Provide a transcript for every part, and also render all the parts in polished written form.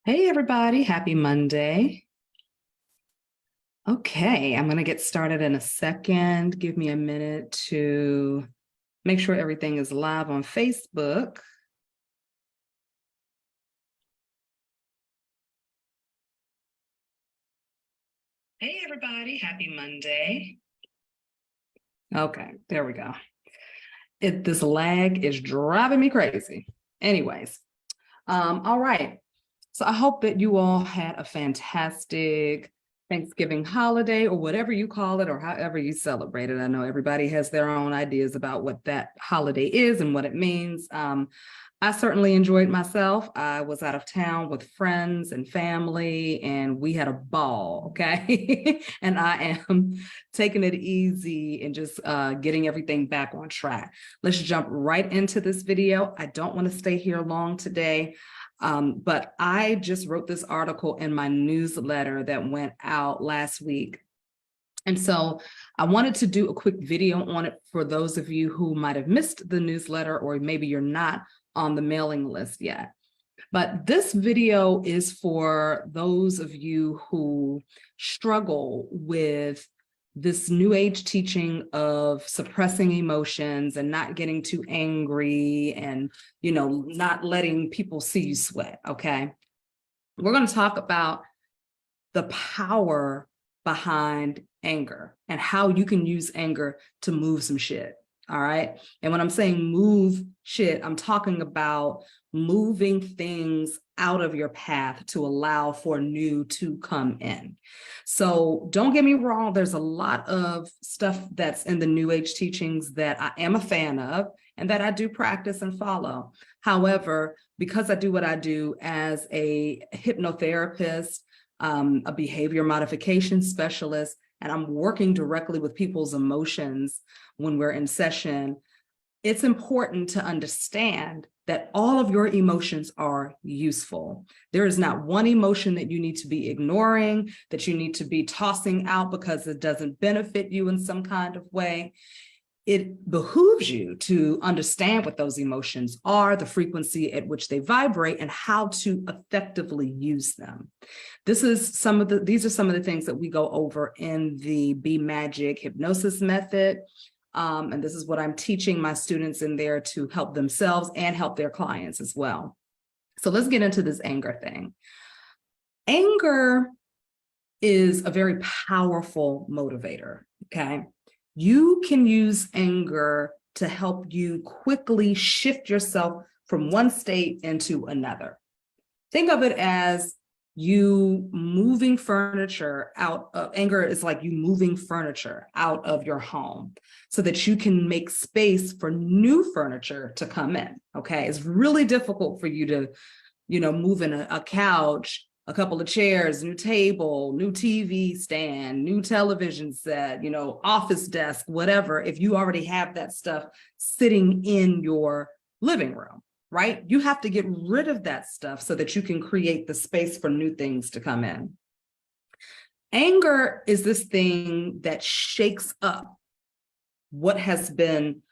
Hey everybody, happy Monday. Okay, I'm going to get started in a second. Give me a minute to make sure everything is live on Facebook. Hey everybody, happy Monday. Okay, there we go. This lag is driving me crazy. Anyways, all right. So I hope that you all had a fantastic Thanksgiving holiday or whatever you call it or however you celebrate it. I know everybody has their own ideas about what that holiday is and what it means. I certainly enjoyed myself. I was out of town with friends and family, and we had a ball, okay? And I am taking it easy and just getting everything back on track. Let's jump right into this video. I don't want to stay here long today. But I just wrote this article in my newsletter that went out last week. And so I wanted to do a quick video on it for those of you who might have missed the newsletter, or maybe you're not on the mailing list yet. But this video is for those of you who struggle with this new age teaching of suppressing emotions and not getting too angry and, not letting people see you sweat, okay? We're going to talk about the power behind anger and how you can use anger to move some shit, all right? And when I'm saying move shit, I'm talking about moving things out of your path to allow for new to come in. So don't get me wrong, there's a lot of stuff that's in the New Age teachings that I am a fan of and that I do practice and follow. However, because I do what I do as a hypnotherapist, a behavior modification specialist, and I'm working directly with people's emotions when we're in session, it's important to understand that all of your emotions are useful. There is not one emotion that you need to be ignoring, that you need to be tossing out because it doesn't benefit you in some kind of way. It behooves you to understand what those emotions are, the frequency at which they vibrate, and how to effectively use them. These are some of the things that we go over in the Be Magic hypnosis method. And this is what I'm teaching my students in there to help themselves and help their clients as well. So let's get into this anger thing. Anger is a very powerful motivator, okay? You can use anger to help you quickly shift yourself from one state into another. Think of it as you moving furniture out of anger is like you moving furniture out of your home so that you can make space for new furniture to come in. Okay. It's really difficult for you to, move in a couch, a couple of chairs, new table, new TV stand, new television set, office desk, whatever, if you already have that stuff sitting in your living room. Right? You have to get rid of that stuff so that you can create the space for new things to come in. Anger is this thing that shakes up what has been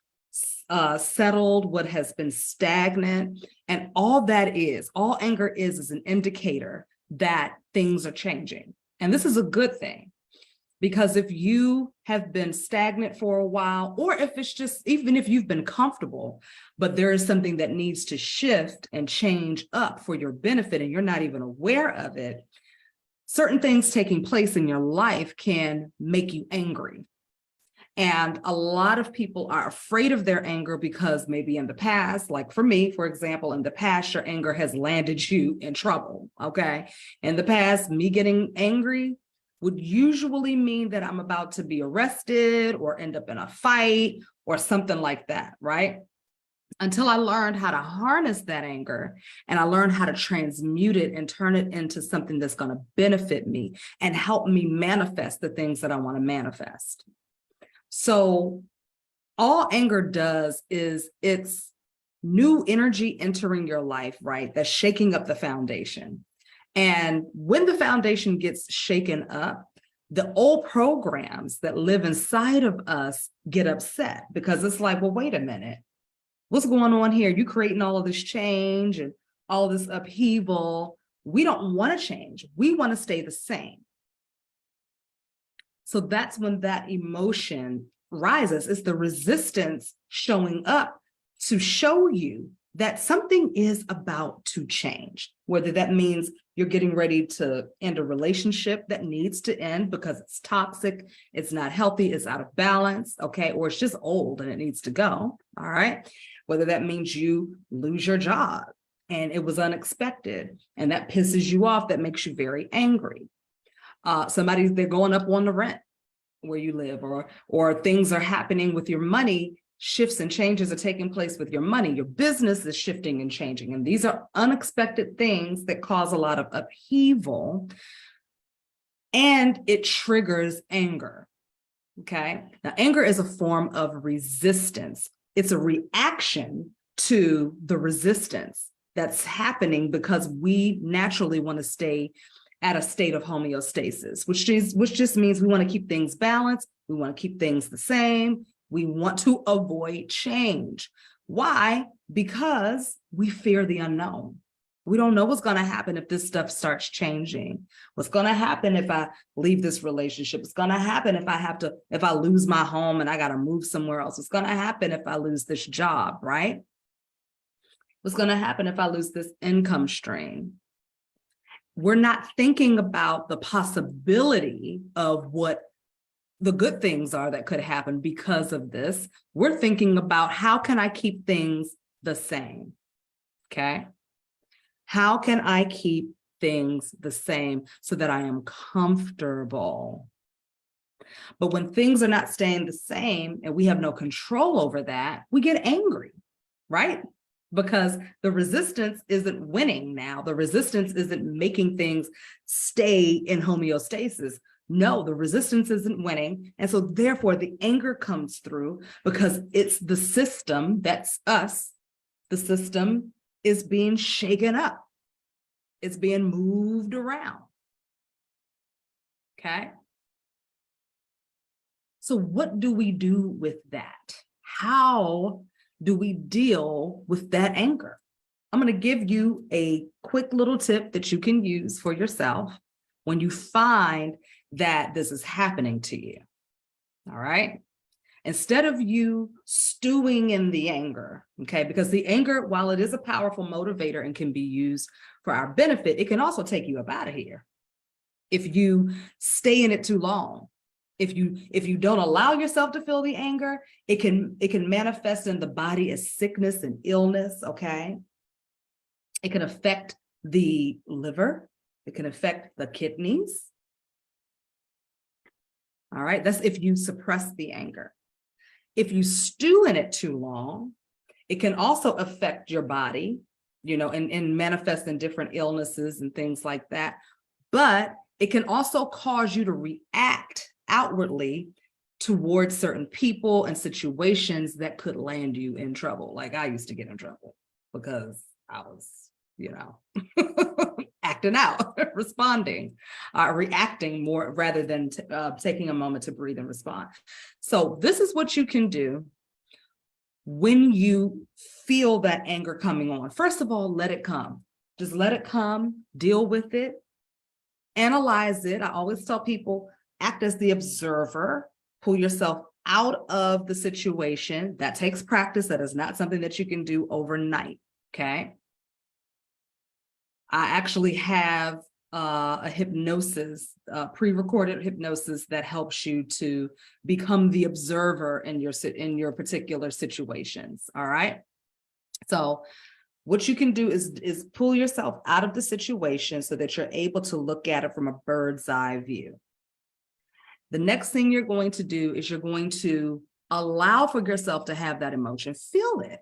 settled, what has been stagnant, and all anger is an indicator that things are changing. And this is a good thing. Because if you have been stagnant for a while, or if it's just, even if you've been comfortable, but there is something that needs to shift and change up for your benefit and you're not even aware of it, certain things taking place in your life can make you angry. And a lot of people are afraid of their anger because maybe in the past, like for me, for example, in the past, your anger has landed you in trouble, okay? In the past, me getting angry would usually mean that I'm about to be arrested or end up in a fight or something like that, right? Until I learned how to harness that anger and I learned how to transmute it and turn it into something that's going to benefit me and help me manifest the things that I want to manifest. So all anger does is it's new energy entering your life, right? That's shaking up the foundation. And when the foundation gets shaken up, the old programs that live inside of us get upset because it's like, well, wait a minute, what's going on here? You creating all of this change and all this upheaval. We don't want to change. We want to stay the same. So that's when that emotion rises. It's the resistance showing up to show you that something is about to change, whether that means you're getting ready to end a relationship that needs to end because it's toxic, it's not healthy, it's out of balance, okay, or it's just old and it needs to go, all right? Whether that means you lose your job and it was unexpected and that pisses you off, that makes you very angry. They're going up on the rent where you live, or things are happening with your money. Shifts and changes are taking place with your money. Your business is shifting and changing. And these are unexpected things that cause a lot of upheaval. And it triggers anger. Okay. Now, anger is a form of resistance. It's a reaction to the resistance that's happening because we naturally want to stay at a state of homeostasis, which just means we want to keep things balanced. We want to keep things the same. We want to avoid change. Why? Because we fear the unknown. We don't know what's going to happen if this stuff starts changing. What's going to happen if I leave this relationship? What's going to happen if I lose my home and I got to move somewhere else? What's going to happen if I lose this job, right? What's going to happen if I lose this income stream? We're not thinking about the possibility of what the good things are that could happen because of this. We're thinking about how can I keep things the same, okay? How can I keep things the same so that I am comfortable? But when things are not staying the same and we have no control over that, we get angry, right? Because the resistance isn't winning now. The resistance isn't making things stay in homeostasis. No, the resistance isn't winning. And so therefore the anger comes through because it's the system, that's us. The system is being shaken up. It's being moved around. Okay. So what do we do with that? How do we deal with that anger? I'm going to give you a quick little tip that you can use for yourself when you find that this is happening to you. All right. Instead of you stewing in the anger, okay, because the anger, while it is a powerful motivator and can be used for our benefit, it can also take you up out of here. If you stay in it too long, if you don't allow yourself to feel the anger, it can manifest in the body as sickness and illness, okay? It can affect the liver. It can affect the kidneys. All right, that's if you suppress the anger. If you stew in it too long, it can also affect your body, and manifest in different illnesses and things like that. But it can also cause you to react outwardly towards certain people and situations that could land you in trouble. Like I used to get in trouble because I was, acting out, responding, reacting more rather than taking a moment to breathe and respond. So this is what you can do when you feel that anger coming on. First of all, let it come. Just let it come, deal with it, analyze it. I always tell people, act as the observer, pull yourself out of the situation. That takes practice. That is not something that you can do overnight, okay? I actually have a hypnosis, pre-recorded hypnosis that helps you to become the observer in your particular situations, all right? So what you can do is pull yourself out of the situation so that you're able to look at it from a bird's eye view. The next thing you're going to do is you're going to allow for yourself to have that emotion. Feel it.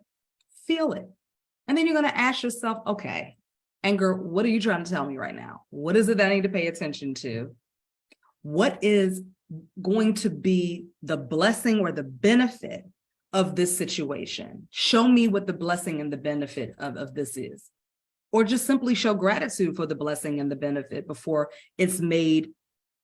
And then you're going to ask yourself, okay, anger, what are you trying to tell me right now? What is it that I need to pay attention to? What is going to be the blessing or the benefit of this situation? Show me what the blessing and the benefit of this is. Or just simply show gratitude for the blessing and the benefit before it's made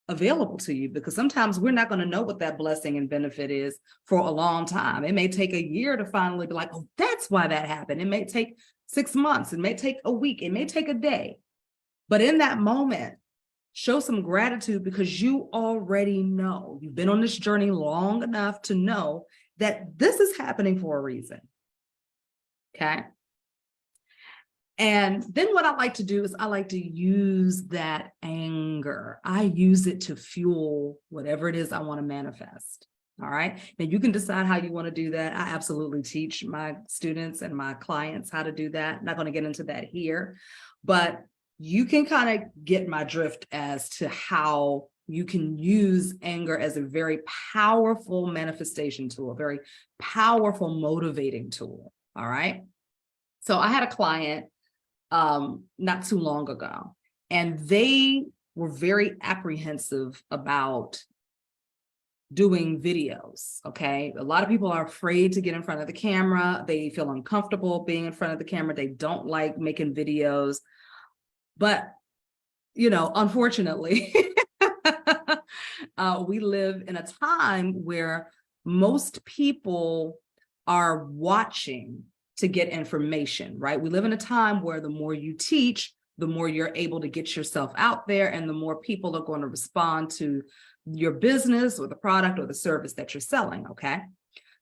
available to you, because sometimes we're not going to know what that blessing and benefit is for a long time. It may take a year to finally be like, oh, that's why that happened. It may take 6 months. It may take a week. It may take a day. But in that moment, show some gratitude because you already know, you've been on this journey long enough to know that this is happening for a reason. Okay. And then what I like to do is I like to use that anger. I use it to fuel whatever it is I want to manifest. All right. Now you can decide how you want to do that. I absolutely teach my students and my clients how to do that. I'm not going to get into that here, but you can kind of get my drift as to how you can use anger as a very powerful manifestation tool, a very powerful motivating tool. All right. So I had a client not too long ago, and they were very apprehensive about doing videos. Okay. A lot of people are afraid to get in front of the camera. They feel uncomfortable being in front of the camera. They don't like making videos. But, you know, unfortunately, we live in a time where most people are watching to get information, right? We live in a time where the more you teach, the more you're able to get yourself out there, and the more people are going to respond to your business or the product or the service that you're selling, okay?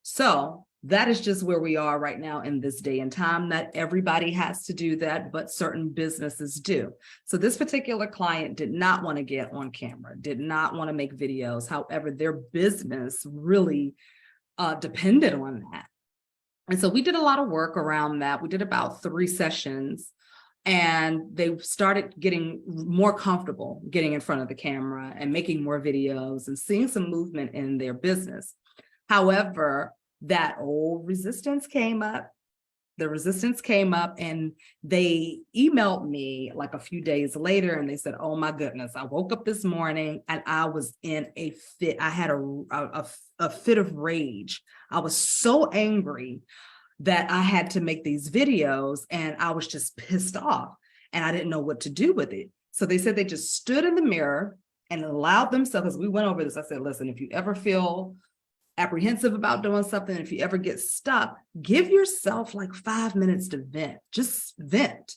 So that is just where we are right now in this day and time. Not everybody has to do that, but certain businesses do. So this particular client did not want to get on camera, did not want to make videos. However, their business really depended on that. And so we did a lot of work around that. We did about 3 sessions, and they started getting more comfortable getting in front of the camera and making more videos and seeing some movement in their business. However, that old resistance came up. The resistance came up, and they emailed me like a few days later, and they said, oh my goodness, I woke up this morning and I was in a fit. I had a fit of rage. I was so angry that I had to make these videos, and I was just pissed off and I didn't know what to do with it. So they said they just stood in the mirror and allowed themselves, as we went over this, I said, listen, if you ever feel apprehensive about doing something, if you ever get stuck, give yourself like 5 minutes to vent. Just vent.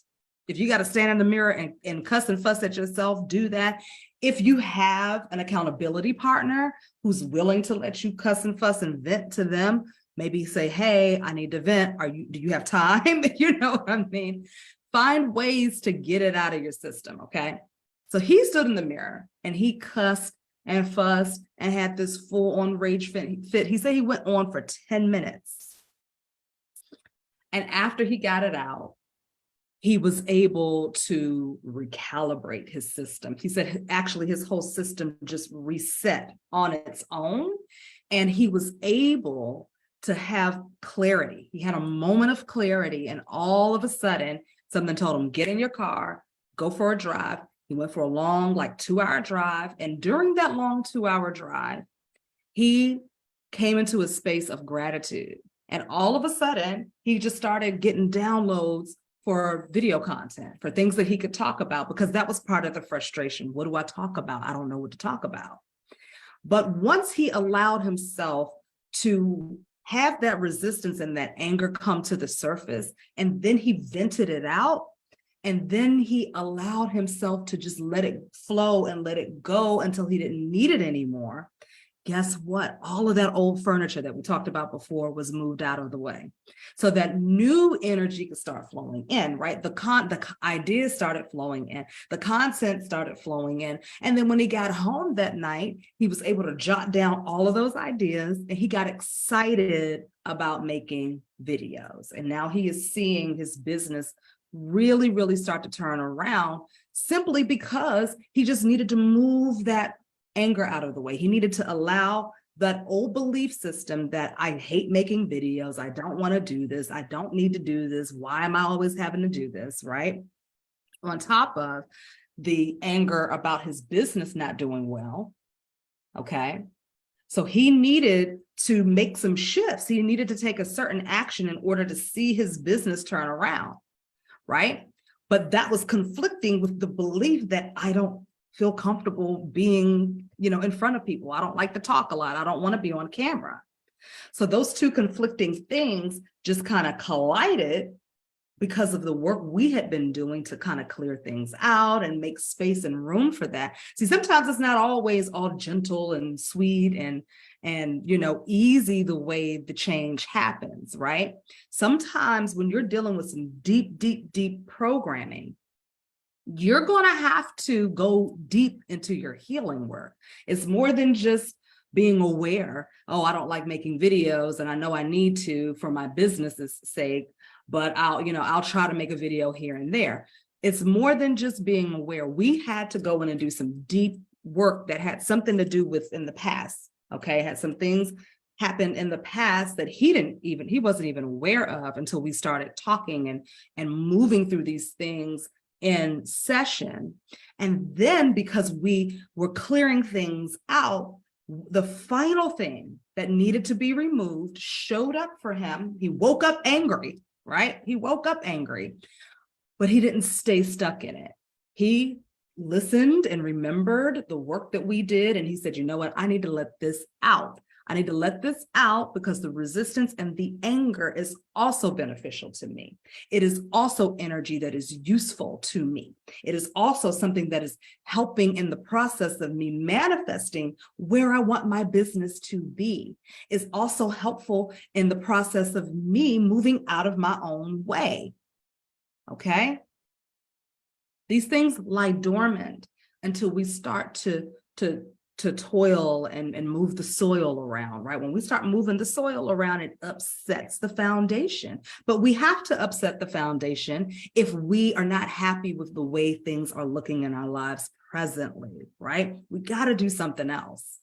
If you got to stand in the mirror and cuss and fuss at yourself, do that. If you have an accountability partner who's willing to let you cuss and fuss and vent to them, maybe say, hey, I need to vent. Do you have time? You know what I mean? Find ways to get it out of your system, okay? So he stood in the mirror and he cussed and fussed and had this full-on rage fit. He said he went on for 10 minutes. And after he got it out, he was able to recalibrate his system. He said actually his whole system just reset on its own, and he was able to have clarity. He had a moment of clarity, and all of a sudden, something told him, get in your car, go for a drive. He went for a long, like 2-hour drive. And during that long 2-hour drive, he came into a space of gratitude. And all of a sudden, he just started getting downloads for video content, for things that he could talk about, because that was part of the frustration. What do I talk about? I don't know what to talk about. But once he allowed himself to have that resistance and that anger come to the surface, and then he vented it out, and then he allowed himself to just let it flow and let it go until he didn't need it anymore. Guess what? All of that old furniture that we talked about before was moved out of the way, so that new energy could start flowing in, right? The ideas started flowing in, the content started flowing in. And then when he got home that night, he was able to jot down all of those ideas, and he got excited about making videos. And now he is seeing his business really, really start to turn around, simply because he just needed to move that anger out of the way. He needed to allow that old belief system that I hate making videos, I don't want to do this, I don't need to do this, why am I always having to do this, right? On top of the anger about his business not doing well, okay? So he needed to make some shifts. He needed to take a certain action in order to see his business turn around, right? But that was conflicting with the belief that I don't feel comfortable being, in front of people. I don't like to talk a lot. I don't want to be on camera. So those two conflicting things just kind of collided, because of the work we had been doing to kind of clear things out and make space and room for that. See, sometimes it's not always all gentle and sweet and easy the way the change happens, right? Sometimes when you're dealing with some deep programming, you're going to have to go deep into your healing work. It's more than just being aware, oh, I don't like making videos and I know I need to for my business's sake, but I'll try to make a video here and there. It's more than just being aware. We had to go in and do some deep work that had something to do with in the past, okay? Had some things happen in the past that he wasn't even aware of until we started talking and moving through these things in session. And then because we were clearing things out, the final thing that needed to be removed showed up for him. He woke up angry, right? He woke up angry, but he didn't stay stuck in it. He listened and remembered the work that we did. And he said, you know what? I need to let this out. I need to let this out because the resistance and the anger is also beneficial to me. It is also energy that is useful to me. It is also something that is helping in the process of me manifesting where I want my business to be. It's also helpful in the process of me moving out of my own way. Okay? These things lie dormant until we start to toil and move the soil around, right? When we start moving the soil around, it upsets the foundation. But we have to upset the foundation if we are not happy with the way things are looking in our lives presently, right? We got to do something else.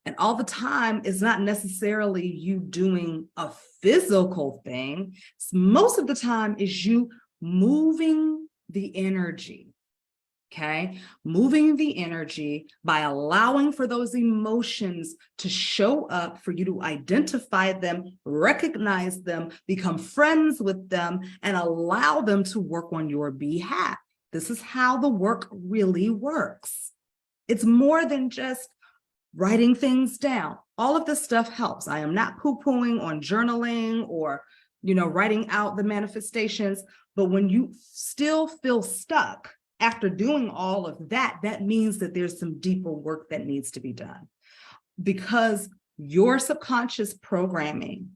And all the time is not necessarily you doing a physical thing. Most of the time is you moving the energy. Okay, moving the energy by allowing for those emotions to show up, for you to identify them, recognize them, become friends with them, and allow them to work on your behalf. This is how the work really works. It's more than just writing things down. All of this stuff helps. I am not poo-pooing on journaling or, writing out the manifestations, but when you still feel stuck, after doing all of that, that means that there's some deeper work that needs to be done, because your subconscious programming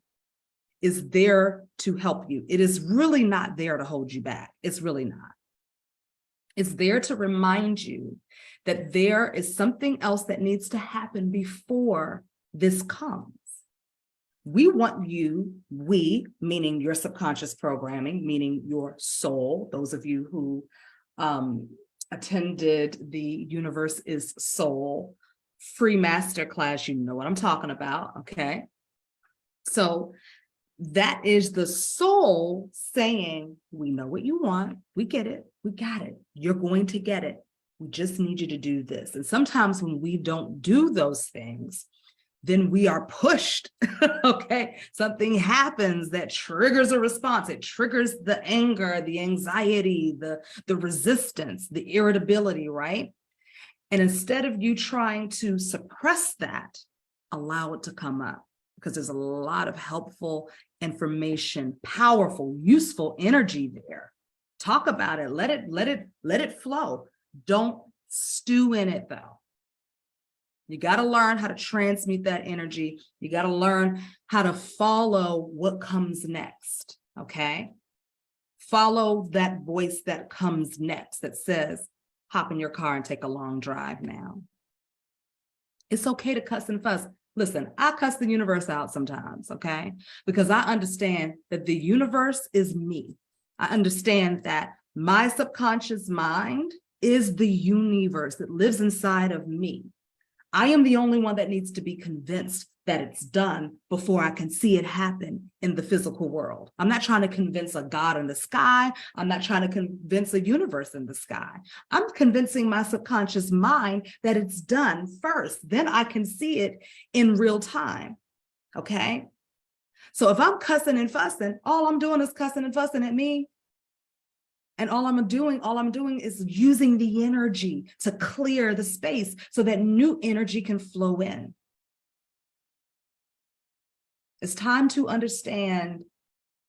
is there to help you. It is really not there to hold you back. It's really not. It's there to remind you that there is something else that needs to happen before this comes. We want you, meaning your subconscious programming, meaning your soul, those of you who attended the Universe is Soul free masterclass, you know what I'm talking about, okay? So that is the soul saying, we know what you want, we get it, we got it, you're going to get it. We just need you to do this. And sometimes when we don't do those things, then we are pushed, okay? Something happens that triggers a response. It triggers the anger, the anxiety, the resistance, the irritability, right? And instead of you trying to suppress that, allow it to come up, because there's a lot of helpful information, powerful, useful energy there. Talk about it, let it flow. Don't stew in it though. You got to learn how to transmute that energy. You got to learn how to follow what comes next, okay? Follow that voice that comes next that says, hop in your car and take a long drive now. It's okay to cuss and fuss. Listen, I cuss the universe out sometimes, okay? Because I understand that the universe is me. I understand that my subconscious mind is the universe that lives inside of me. I am the only one that needs to be convinced that it's done before I can see it happen in the physical world. I'm not trying to convince a God in the sky. I'm not trying to convince a universe in the sky. I'm convincing my subconscious mind that it's done first. Then I can see it in real time, okay? So if I'm cussing and fussing, all I'm doing is cussing and fussing at me. And all I'm doing is using the energy to clear the space so that new energy can flow in. It's time to understand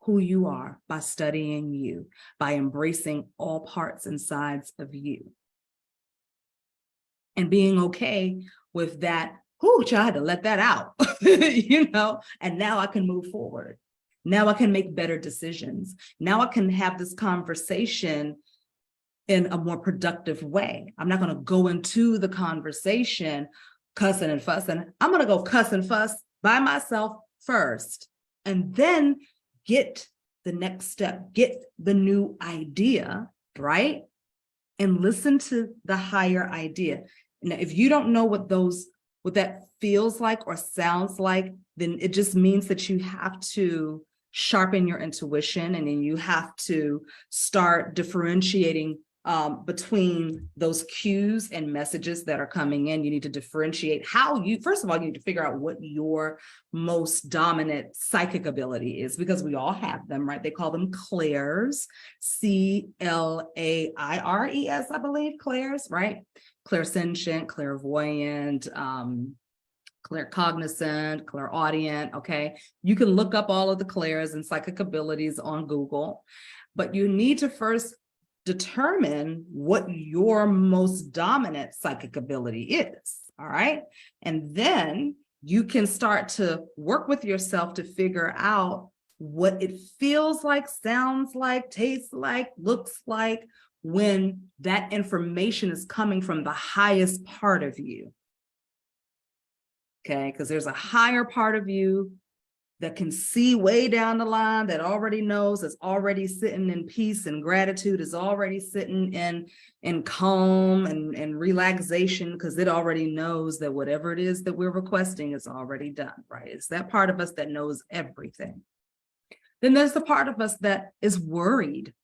who you are by studying you, by embracing all parts and sides of you. And being okay with that, I had to let that out, and now I can move forward. Now I can make better decisions. Now I can have this conversation in a more productive way. I'm not going to go into the conversation cussing and fussing. I'm going to go cuss and fuss by myself first, and then get the next step, get the new idea, right? And listen to the higher idea. Now, if you don't know what that feels like or sounds like, then it just means that you have to sharpen your intuition, and then you have to start differentiating between those cues and messages that are coming in. You need to differentiate first of all, you need to figure out what your most dominant psychic ability is, because we all have them, right? They call them clairs, claires, I believe, clairs, right? Clairsentient, clairvoyant, claircognizant, clairaudient, okay? You can look up all of the clairs and psychic abilities on Google, but you need to first determine what your most dominant psychic ability is, all right? And then you can start to work with yourself to figure out what it feels like, sounds like, tastes like, looks like, when that information is coming from the highest part of you. Okay, because there's a higher part of you that can see way down the line, that already knows, is already sitting in peace and gratitude, is already sitting in calm and relaxation, because it already knows that whatever it is that we're requesting is already done, right? It's that part of us that knows everything. Then there's the part of us that is worried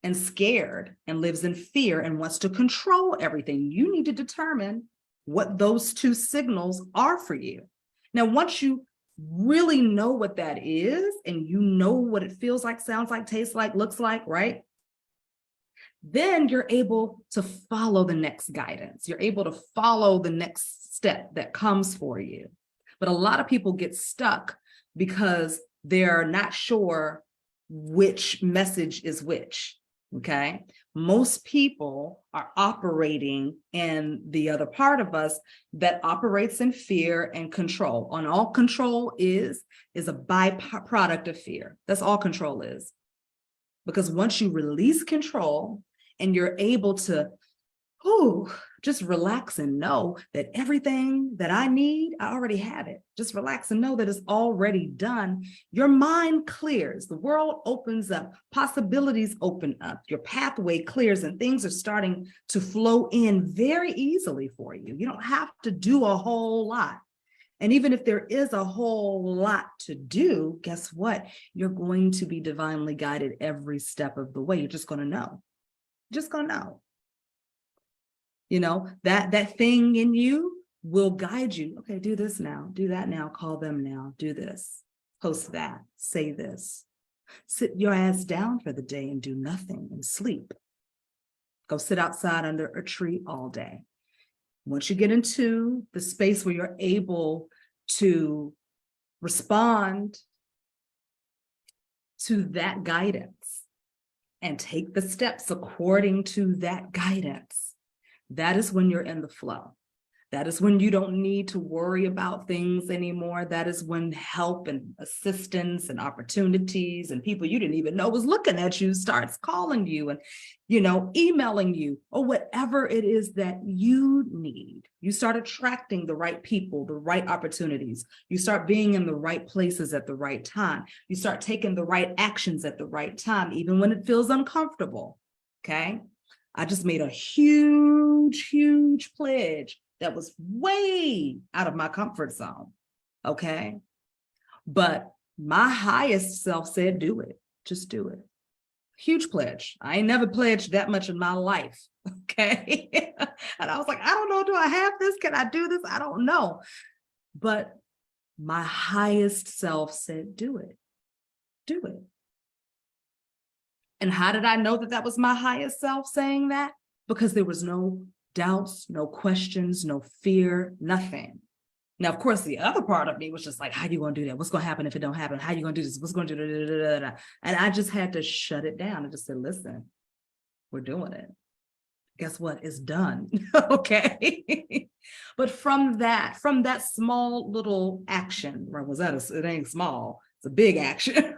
and scared and lives in fear and wants to control everything. You need to determine what those two signals are for you. Now, once you really know what that is, and you know what it feels like, sounds like, tastes like, looks like, right? Then you're able to follow the next guidance. You're able to follow the next step that comes for you. But a lot of people get stuck because they're not sure which message is which. Okay, most people are operating in the other part of us that operates in fear and control. And all control is a byproduct of fear. That's all control is. Because once you release control and you're able to just relax and know that everything that I need, I already have it. Just relax and know that it's already done. Your mind clears, the world opens up, possibilities open up, your pathway clears, and things are starting to flow in very easily for you. You don't have to do a whole lot. And even if there is a whole lot to do, guess what? You're going to be divinely guided every step of the way. You're just going to know. Just going to know. You know, that thing in you will guide you. Okay, do this now, do that now, call them now, do this, post that, say this. Sit your ass down for the day and do nothing and sleep. Go sit outside under a tree all day. Once you get into the space where you're able to respond to that guidance and take the steps according to that guidance, that is when you're in the flow. That is when you don't need to worry about things anymore. That is when help and assistance and opportunities and people you didn't even know was looking at you starts calling you and, emailing you, or whatever it is that you need. You start attracting the right people, the right opportunities. You start being in the right places at the right time. You start taking the right actions at the right time, even when it feels uncomfortable. Okay. I just made a huge pledge that was way out of my comfort zone. Okay. But my highest self said, do it. Just do it. Huge pledge. I ain't never pledged that much in my life. Okay. And I was like, I don't know. Do I have this? Can I do this? I don't know. But my highest self said, do it. Do it. And how did I know that that was my highest self saying that? Because there was no doubts, no questions, no fear, nothing. Now, of course, the other part of me was just like, how you going to do that? What's going to happen if it don't happen? How you going to do this? What's going to do? And I just had to shut it down and just say, listen, we're doing it. Guess what? It's done. Okay. But from that small little action, right? It ain't small, it's a big action.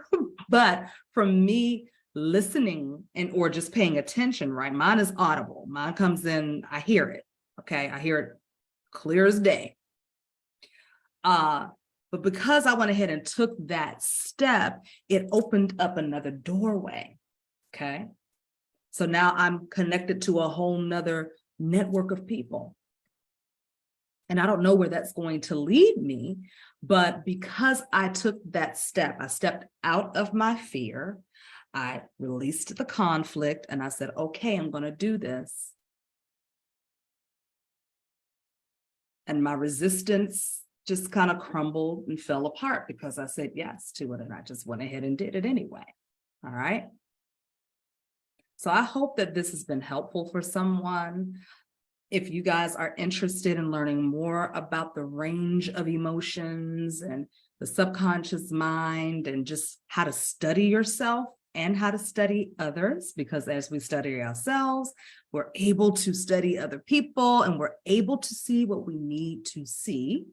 But from me listening or just paying attention, right? Mine is audible. Mine comes in, I hear it. Okay. I hear it clear as day. But because I went ahead and took that step, it opened up another doorway. Okay. So now I'm connected to a whole nother network of people. And I don't know where that's going to lead me, but because I took that step, I stepped out of my fear, I released the conflict, and I said, okay, I'm going to do this. And my resistance just kind of crumbled and fell apart because I said yes to it, and I just went ahead and did it anyway. All right. So I hope that this has been helpful for someone. If you guys are interested in learning more about the range of emotions and the subconscious mind and just how to study yourself and how to study others, because as we study ourselves, we're able to study other people and we're able to see what we need to see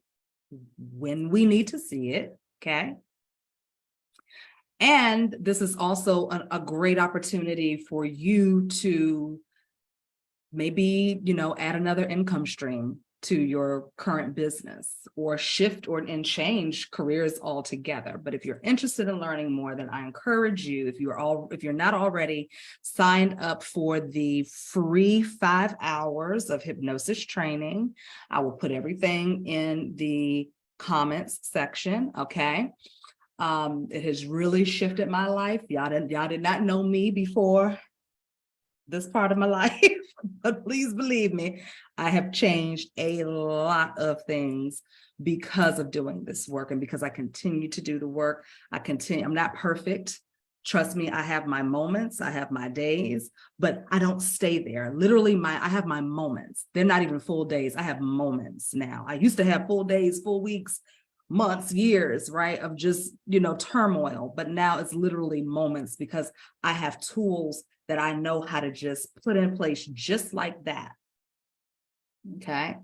when we need to see it, okay? And this is also a great opportunity for you to maybe, add another income stream to your current business or shift and change careers altogether. But if you're interested in learning more, then I encourage you, if you're not already signed up for the free 5 hours of hypnosis training, I will put everything in the comments section. Okay. It has really shifted my life. Y'all did not know me before this part of my life, but please believe me, I have changed a lot of things because of doing this work and because I continue to do the work. I'm not perfect. Trust me, I have my moments, I have my days, but I don't stay there. Literally, I have my moments. They're not even full days. I have moments now. I used to have full days, full weeks, months, years, right, of just, turmoil. But now it's literally moments because I have tools that I know how to just put in place just like that. Okay.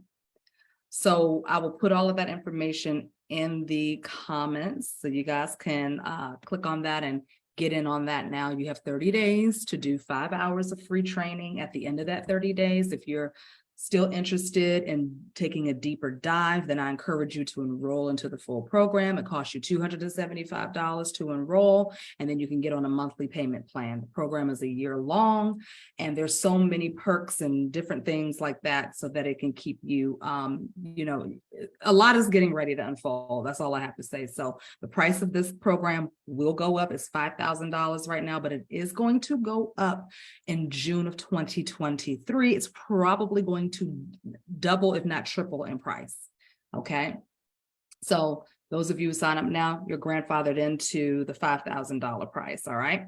So I will put all of that information in the comments so you guys can click on that and get in on that now. You have 30 days to do 5 hours of free training. At the end of that 30 days, if you're still interested in taking a deeper dive, then I encourage you to enroll into the full program. It costs you $275 to enroll, and then you can get on a monthly payment plan. The program is a year long, and there's so many perks and different things like that so that it can keep you, a lot is getting ready to unfold. That's all I have to say. So the price of this program will go up. It's $5,000 right now, but it is going to go up in June of 2023. It's probably going to double, if not triple, in price. Okay. So those of you who sign up now, you're grandfathered into the $5,000 price. All right.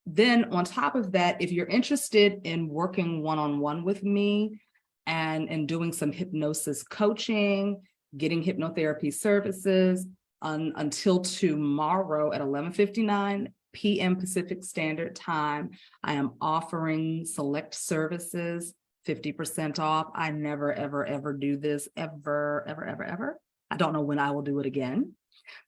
Then on top of that, if you're interested in working one-on-one with me and doing some hypnosis coaching, getting hypnotherapy services until tomorrow at 11:59 p.m. Pacific Standard Time, I am offering select services 50% off. I never, ever, ever do this, ever, ever, ever, ever. I don't know when I will do it again.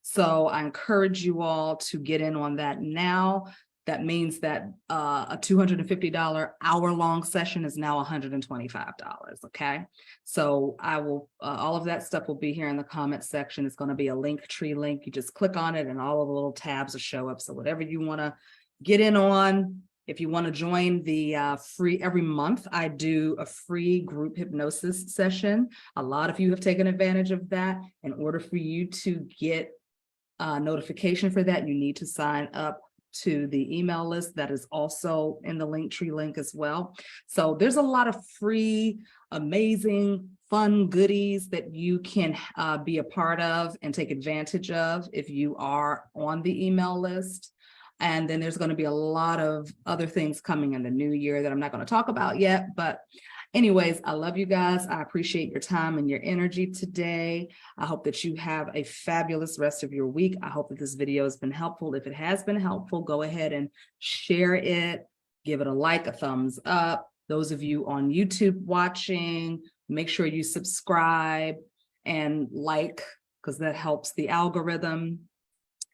So I encourage you all to get in on that now. That means that a $250 hour-long session is now $125, okay? So I will, all of that stuff will be here in the comment section. It's gonna be a Linktree link. You just click on it and all of the little tabs will show up. So whatever you wanna get in on, if you wanna join the free, every month I do a free group hypnosis session. A lot of you have taken advantage of that. In order for you to get notification for that, you need to sign up to the email list that is also in the Linktree link as well. So there's a lot of free, amazing, fun goodies that you can be a part of and take advantage of if you are on the email list. And then there's going to be a lot of other things coming in the new year that I'm not going to talk about yet, but Anyways, I love you guys. I appreciate your time and your energy today. I hope that you have a fabulous rest of your week. I hope that this video has been helpful. If it has been helpful, go ahead and share it. Give it a like, a thumbs up. Those of you on YouTube watching, make sure you subscribe and like, because that helps the algorithm.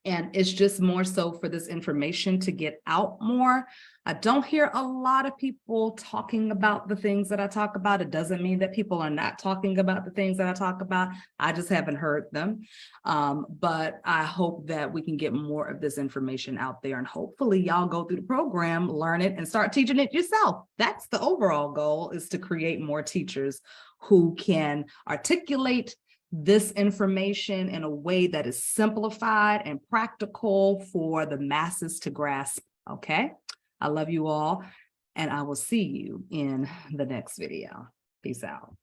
And it's just more so for this information to get out more. I don't hear a lot of people talking about the things that I talk about. It doesn't mean that people are not talking about the things that I talk about. I just haven't heard them. But I hope that we can get more of this information out there, and hopefully y'all go through the program, learn it, and start teaching it yourself. That's the overall goal, is to create more teachers who can articulate this information in a way that is simplified and practical for the masses to grasp. Okay, I love you all, and I will see you in the next video. Peace out.